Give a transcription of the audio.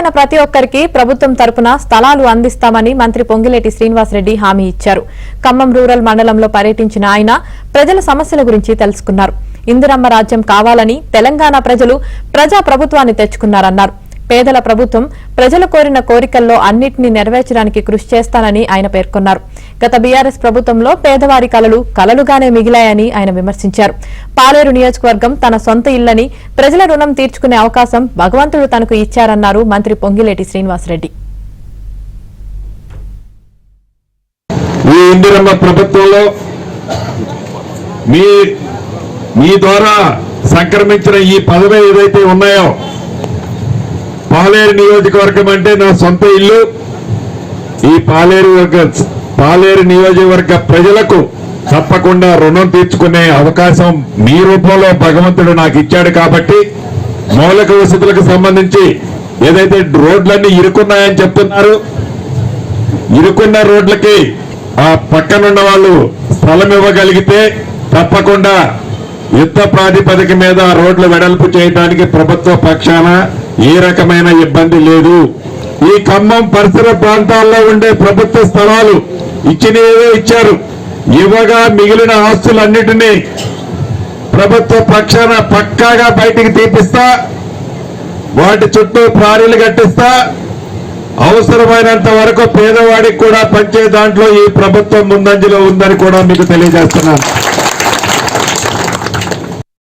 అర్హులైన ప్రతి ఒక్కరికి ప్రభుత్వం తరపున స్థలాలు అందిస్తామని మంత్రి పొంగిలేటి శ్రీనివాసరెడ్డి హామీ ఇచ్చారు. ఖమ్మం రూరల్ మండలంలో పర్యటించిన ఆయన ప్రజల సమస్యల గురించి తెలుసుకున్నారు. ఇందిరమ్మ రాజ్యం కావాలని తెలంగాణ ప్రజలు ప్రజా ప్రభుత్వాన్ని తెచ్చుకున్నారన్నారు. పేదల ప్రభుత్వం ప్రజలు కోరిన కోరికల్లో అన్నింటినీ నెరవేర్చడానికి కృషి చేస్తానని ఆయన పేర్కొన్నారు. గత బీఆర్ఎస్ ప్రభుత్వంలో పేదవారి కలలుగానే మిగిలాయని ఆయన విమర్శించారు. పాలేరు నియోజకవర్గం తన సొంత ఇల్లని, ప్రజల రుణం తీర్చుకునే అవకాశం భగవంతుడు తనకు ఇచ్చారన్నారు మంత్రి పొంగిలేటి శ్రీనివాసరెడ్డి. ఈ ఇందిరమ్మ ప్రభుత్వంలో మీ ద్వారా సంక్రమించిన ఈ పదవి ఏదైతే ఉన్నాయో, పాలేరు నియోజకవర్గం అంటే నా సొంత ఇల్లు. ఈ పాలేరు నియోజకవర్గ ప్రజలకు తప్పకుండా రుణం తీర్చుకునే అవకాశం మీ రూపంలో భగవంతుడు నాకు ఇచ్చాడు. కాబట్టి మౌలిక వసతులకు సంబంధించి ఏదైతే రోడ్లన్నీ ఇరుకున్నాయని చెప్తున్నారు, ఇరుకున్న రోడ్లకి ఆ పక్కనున్న వాళ్ళు స్థలం ఇవ్వగలిగితే తప్పకుండా యుద్ధ ప్రాతిపదిక మీద రోడ్లు వెడల్పు చేయడానికి ప్రభుత్వ పక్షాన ఏ రకమైన ఇబ్బంది లేదు. ఈ ఖమ్మం పరిసర ప్రాంతాల్లో ఉండే ప్రభుత్వ స్థలాలు ఇచ్చినవే ఇచ్చారు. ఇవ్వగా మిగిలిన ఆస్తులన్నిటినీ ప్రభుత్వ పక్షాన పక్కాగా బయటికి తీపిస్తా, వాటి చుట్టూ ప్రారీలు కట్టిస్తా, అవసరమైనంత వరకు పేదవాడికి కూడా పంచే దాంట్లో ఈ ప్రభుత్వం ముందంజలో ఉందని కూడా మీకు తెలియజేస్తున్నాను.